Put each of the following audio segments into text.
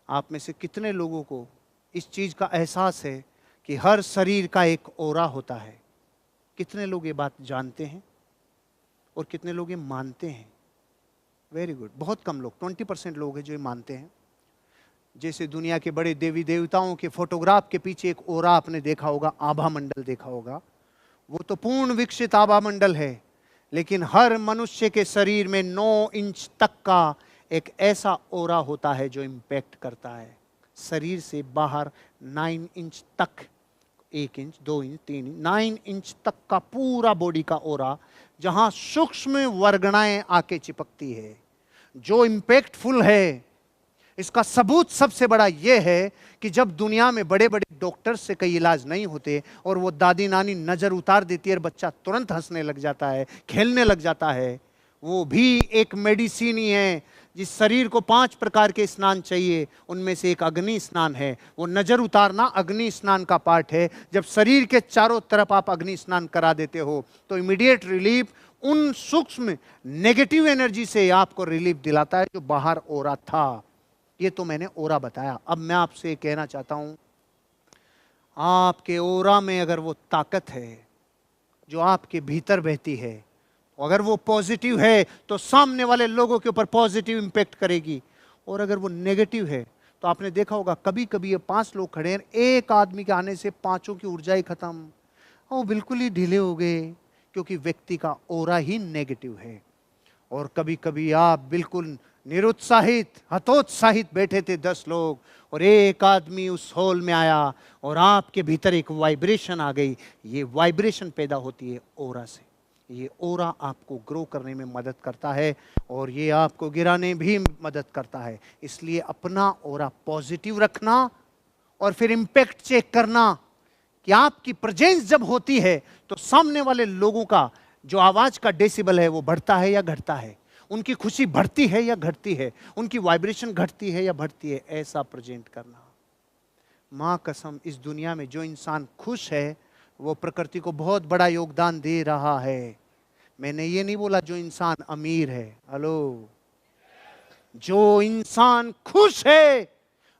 आप में से कितने लोगों को इस चीज़ का एहसास है कि हर शरीर का एक ऑरा होता है? कितने लोग ये बात जानते हैं और कितने लोग ये मानते हैं? वेरी गुड, बहुत कम लोग, 20% लोग हैं जो ये मानते हैं। जैसे दुनिया के बड़े देवी देवताओं के फोटोग्राफ के पीछे एक ओरा आपने देखा होगा, आभा मंडल देखा होगा, वो तो पूर्ण विकसित आभा मंडल है। लेकिन हर मनुष्य के शरीर में 9 इंच तक का एक ऐसा ओरा होता है जो इम्पैक्ट करता है शरीर से बाहर। 9 इंच तक, 1 इंच, 2 इंच, 3 इंच, 9 इंच तक का पूरा बॉडी का ओरा, जहां सूक्ष्म वर्गणाएं आके चिपकती है, जो इम्पैक्टफुल है। इसका सबूत सबसे बड़ा यह है कि जब दुनिया में बड़े बड़े डॉक्टर्स से कई इलाज नहीं होते और वो दादी नानी नज़र उतार देती है और बच्चा तुरंत हंसने लग जाता है, खेलने लग जाता है, वो भी एक मेडिसिन ही है। जिस शरीर को 5 प्रकार के स्नान चाहिए, उनमें से एक अग्नि स्नान है। वो नज़र उतारना अग्नि स्नान का पार्ट है। जब शरीर के चारों तरफ आप अग्नि स्नान करा देते हो तो इमीडिएट रिलीफ उन सूक्ष्म नेगेटिव एनर्जी से आपको रिलीफ दिलाता है जो बाहर ओरा था। ये तो मैंने ओरा बताया। अब मैं आपसे कहना चाहता हूं, आपके ओरा में अगर वो ताकत है जो आपके भीतर बहती है, अगर वो पॉजिटिव है तो सामने वाले लोगों के ऊपर पॉजिटिव इंपैक्ट करेगी। और अगर वो नेगेटिव है तो आपने देखा होगा कभी कभी ये 5 लोग खड़े हैं, एक आदमी के आने से पांचों की ऊर्जा ही खत्म, वो बिल्कुल ही ढीले हो गए, क्योंकि व्यक्ति का ओरा ही नेगेटिव है। और कभी कभी आप बिल्कुल निरुत्साहित, हतोत्साहित बैठे थे 10 लोग, और एक आदमी उस हॉल में आया और आपके भीतर एक वाइब्रेशन आ गई। ये वाइब्रेशन पैदा होती है ओरा से। ये ओरा आपको ग्रो करने में मदद करता है और ये आपको गिराने भी मदद करता है। इसलिए अपना ओरा पॉजिटिव रखना और फिर इम्पैक्ट चेक करना कि आपकी प्रेजेंस जब होती है तो सामने वाले लोगों का जो आवाज का डेसिबल है वो बढ़ता है या घटता है, उनकी खुशी बढ़ती है या घटती है, उनकी वाइब्रेशन घटती है या बढ़ती है, ऐसा प्रेजेंट करना। मां कसम, इस दुनिया में जो इंसान खुश है वो प्रकृति को बहुत बड़ा योगदान दे रहा है। मैंने ये नहीं बोला जो इंसान अमीर है, हेलो, जो इंसान खुश है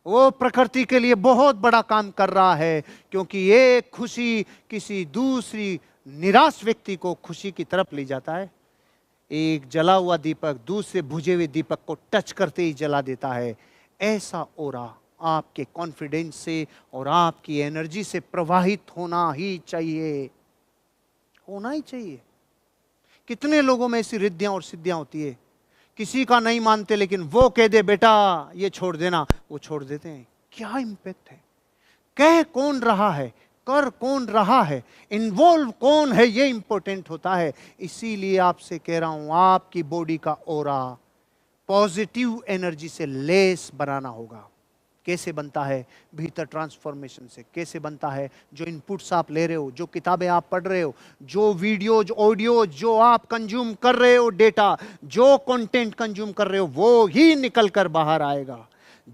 वो प्रकृति के लिए बहुत बड़ा काम कर रहा है, क्योंकि ये खुशी किसी दूसरी निराश व्यक्ति को खुशी की तरफ ले जाता है। एक जला हुआ दीपक दूसरे बुझे हुए दीपक को टच करते ही जला देता है। ऐसा ओरा आपके कॉन्फिडेंस से और आपकी एनर्जी से प्रवाहित होना ही चाहिए, होना ही चाहिए। कितने लोगों में ऐसी रिद्धियां और सिद्धियां होती है, किसी का नहीं मानते लेकिन वो कह दे बेटा ये छोड़ देना, वो छोड़ देते हैं। क्या इंपैक्ट है, कह कौन रहा है, कर कौन रहा है, इन्वॉल्व कौन है, ये इंपॉर्टेंट होता है। इसीलिए आपसे कह रहा हूं, आपकी बॉडी का ओरा पॉजिटिव एनर्जी से लेस बनाना होगा। कैसे बनता है? भीतर ट्रांसफॉर्मेशन से। कैसे बनता है? जो इनपुट्स आप ले रहे हो, जो किताबें आप पढ़ रहे हो, जो वीडियो, जो ऑडियो जो आप कंज्यूम कर रहे हो, डेटा, जो कंटेंट कंज्यूम कर रहे हो, वो ही निकल कर बाहर आएगा।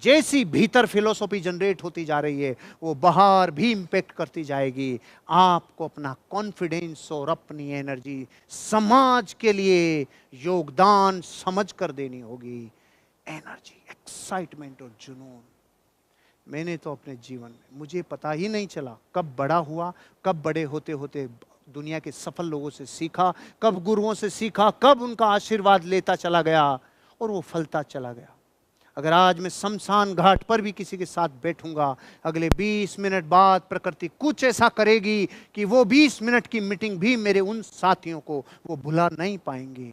जैसी भीतर फिलॉसफी जनरेट होती जा रही है वो बाहर भी इंपैक्ट करती जाएगी। आपको अपना कॉन्फिडेंस और अपनी एनर्जी समाज के लिए योगदान समझ कर देनी होगी। एनर्जी, एक्साइटमेंट और जुनून। मैंने तो अपने जीवन में, मुझे पता ही नहीं चला कब बड़ा हुआ, कब बड़े होते होते दुनिया के सफल लोगों से सीखा, कब गुरुओं से सीखा, कब उनका आशीर्वाद लेता चला गया और वो फलता चला गया। अगर आज मैं शमशान घाट पर भी किसी के साथ बैठूंगा, अगले 20 मिनट बाद प्रकृति कुछ ऐसा करेगी कि वो 20 मिनट की मीटिंग भी मेरे उन साथियों को वो भुला नहीं पाएंगे,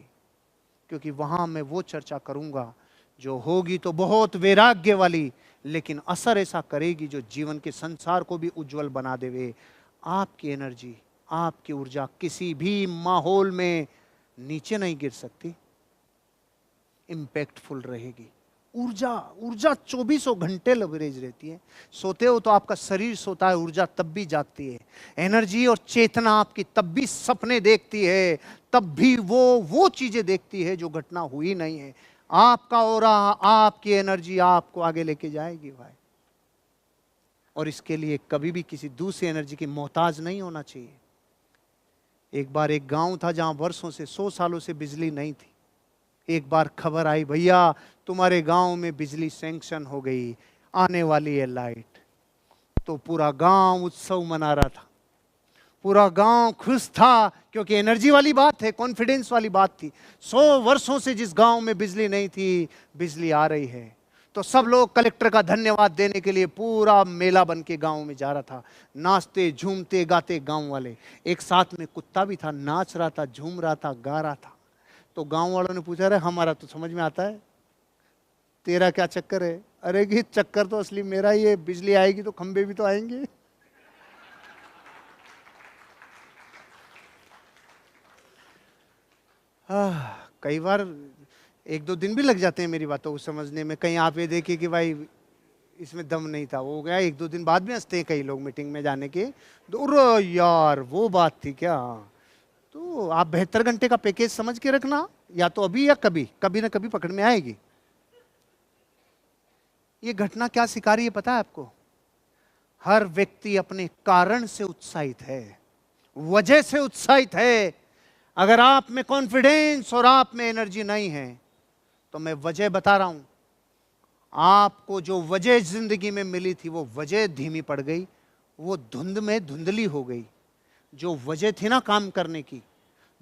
क्योंकि वहां मैं वो चर्चा करूंगा जो होगी तो बहुत वैराग्य वाली, लेकिन असर ऐसा करेगी जो जीवन के संसार को भी उज्जवल बना देवे। आपकी एनर्जी, आपकी ऊर्जा किसी भी माहौल में नीचे नहीं गिर सकती, इंपैक्टफुल रहेगी। ऊर्जा 24 घंटे लवरेज रहती है। सोते हो तो आपका शरीर सोता है, ऊर्जा तब भी जागती है। एनर्जी और चेतना आपकी तब भी सपने देखती है, तब भी वो चीजें देखती है जो घटना हुई नहीं है। आपका ऑरा, आपकी एनर्जी आपको आगे लेके जाएगी भाई। और इसके लिए कभी भी किसी दूसरी एनर्जी की मोहताज नहीं होना चाहिए। एक बार एक गांव था जहां वर्षों से, 100 सालों से बिजली नहीं थी। एक बार खबर आई, भैया तुम्हारे गांव में बिजली सैंक्शन हो गई, आने वाली है लाइट। तो पूरा गांव उत्सव मना रहा था, पूरा गांव खुश था, क्योंकि एनर्जी वाली बात है, कॉन्फिडेंस वाली बात थी। 100 वर्षों से जिस गांव में बिजली नहीं थी, बिजली आ रही है। तो सब लोग कलेक्टर का धन्यवाद देने के लिए पूरा मेला बन के गांव में जा रहा था, नाचते झूमते गाते गांव वाले। एक साथ में कुत्ता भी था, नाच रहा था, झूम रहा था, गा रहा था। तो गांव वालों ने पूछा, अरे हमारा तो समझ में आता है, तेरा क्या चक्कर है? अरे कि चक्कर तो असली मेरा ही है, बिजली आएगी तो खंबे भी तो आएंगे। कई बार 1-2 दिन भी लग जाते हैं मेरी बातों को समझने में। कहीं आप ये देखिए कि भाई इसमें दम नहीं था, वो हो गया, 1-2 दिन बाद भी हंसते हैं कई लोग मीटिंग में जाने के। तो यार वो बात थी क्या? तो आप 72 घंटे का पैकेज समझ के रखना, या तो अभी या कभी, कभी ना कभी पकड़ में आएगी। ये घटना क्या सिखा रही है पता है आपको? हर व्यक्ति अपने कारण से उत्साहित है, वजह से उत्साहित है। अगर आप में कॉन्फिडेंस और आप में एनर्जी नहीं है, तो मैं वजह बता रहा हूं, आपको जो वजह जिंदगी में मिली थी, वो वजह धीमी पड़ गई, वो धुंध में धुंधली हो गई। जो वजह थी ना काम करने की,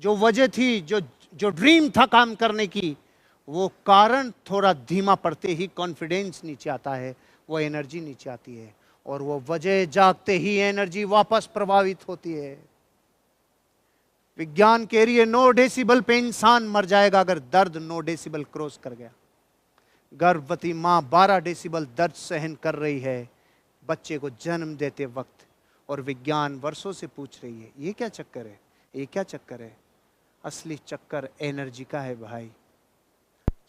जो वजह थी, जो ड्रीम था काम करने की, वो कारण थोड़ा धीमा पड़ते ही कॉन्फिडेंस नीचे आता है, वो एनर्जी नीचे आती है, और वो वजह जागते ही एनर्जी वापस प्रभावित होती है। विज्ञान कह रही है 9 डेसिबल पे इंसान मर जाएगा अगर दर्द 9 डेसिबल क्रॉस कर गया। गर्भवती मां 12 डेसिबल दर्द सहन कर रही है बच्चे को जन्म देते वक्त, और विज्ञान वर्षों से पूछ रही है ये क्या चक्कर है, ये क्या चक्कर है? असली चक्कर एनर्जी का है भाई।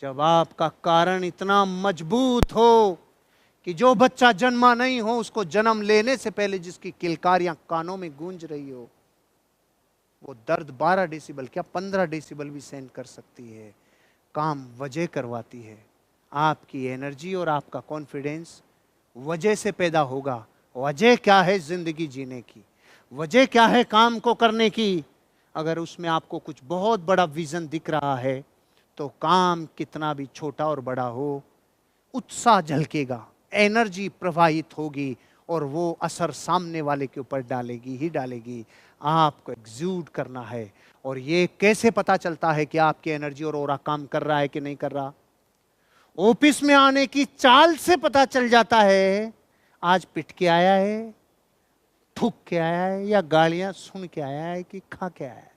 जब आपका कारण इतना मजबूत हो कि जो बच्चा जन्मा नहीं हो, उसको जन्म लेने से पहले जिसकी किलकारियां कानों में गूंज रही हो, वो दर्द 12 डेसिबल क्या 15 डेसिबल भी सहन कर सकती है। काम वजह करवाती है। आपकी एनर्जी और आपका कॉन्फिडेंस वजह से पैदा होगा। वजह क्या है जिंदगी जीने की, वजह क्या है काम को करने की? अगर उसमें आपको कुछ बहुत बड़ा विजन दिख रहा है, तो काम कितना भी छोटा और बड़ा हो, उत्साह झलकेगा, एनर्जी प्रवाहित होगी, और वो असर सामने वाले के ऊपर डालेगी ही डालेगी। आपको एग्जूड करना है। और ये कैसे पता चलता है कि आपकी एनर्जी और ऑरा काम कर रहा है कि नहीं कर रहा? ऑफिस में आने की चाल से पता चल जाता है, आज पिट के आया है, थूक के आया है, या गालियां सुन के आया है, कि खा के आया है।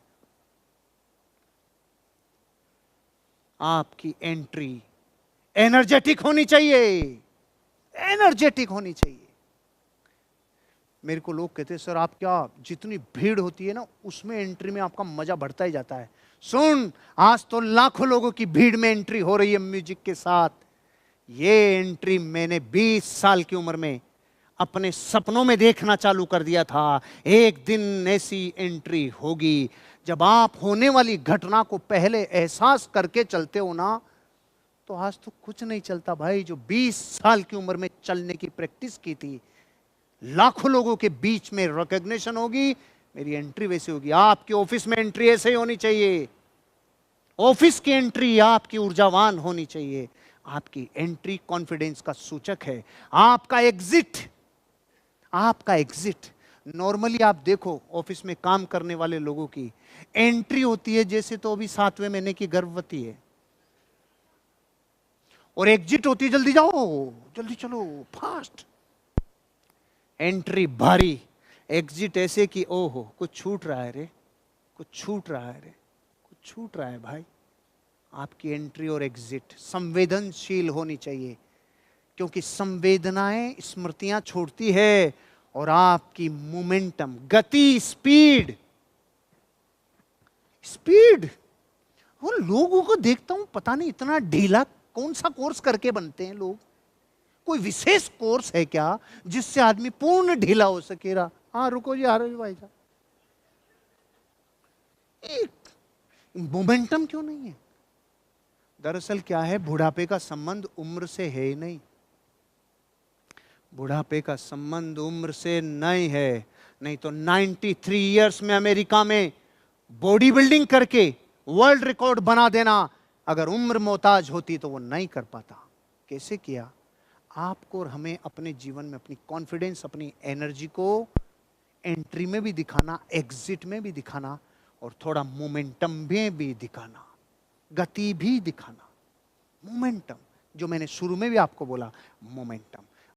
आपकी एंट्री एनर्जेटिक होनी चाहिए, एनर्जेटिक होनी चाहिए। मेरे को लोग कहते हैं सर आप क्या, जितनी भीड़ होती है ना उसमें एंट्री में आपका मजा बढ़ता ही जाता है। सुन, आज तो लाखों लोगों की भीड़ में एंट्री हो रही है म्यूजिक के साथ। ये एंट्री मैंने 20 साल की उम्र में अपने सपनों में देखना चालू कर दिया था। एक दिन ऐसी एंट्री होगी जब आप होने वाली घटना को पहले एहसास करके चलते हो ना, तो आज तो कुछ नहीं चलता भाई। जो 20 साल की उम्र में चलने की प्रैक्टिस की थी, लाखों लोगों के बीच में रिकॉग्निशन होगी, मेरी एंट्री वैसे होगी। आपकी ऑफिस में एंट्री ऐसे ही होनी चाहिए। ऑफिस की एंट्री आपकी ऊर्जावान होनी चाहिए। आपकी एंट्री कॉन्फिडेंस का सूचक है। आपका एग्जिट नॉर्मली आप देखो ऑफिस में काम करने वाले लोगों की एंट्री होती है जैसे तो अभी 7वें महीने की गर्भवती है, और एग्जिट होती है जल्दी जाओ, जल्दी चलो, फास्ट। एंट्री भारी, एग्जिट ऐसे कि ओहो कुछ छूट रहा है रे, कुछ छूट रहा है रे, कुछ छूट रहा है भाई। आपकी एंट्री और एग्जिट संवेदनशील होनी चाहिए, क्योंकि संवेदनाएं स्मृतियां छोड़ती है, और आपकी मोमेंटम, गति, स्पीड। और लोगों को देखता हूं पता नहीं इतना ढीला कौन सा कोर्स करके बनते हैं लोग। कोई विशेष कोर्स है क्या जिससे आदमी पूर्ण ढीला हो सकेगा? हाँ रुको जी, आ रहे भाई साहब। मोमेंटम क्यों नहीं है? दरअसल क्या है, बुढ़ापे का संबंध उम्र से है ही नहीं। बुढ़ापे का संबंध उम्र से नहीं है। नहीं तो 93 इयर्स में अमेरिका में बॉडी बिल्डिंग करके वर्ल्ड रिकॉर्ड बना देना, अगर उम्र मोहताज होती तो वो नहीं कर पाता। कैसे किया? आपको और हमें अपने जीवन में अपनी कॉन्फिडेंस, अपनी एनर्जी को एंट्री में भी दिखाना, एग्जिट में भी दिखाना, और थोड़ा मोमेंटम में भी दिखाना, गति भी दिखाना। मोमेंटम, जो मैंने शुरू में भी आपको बोला, मोमेंटम।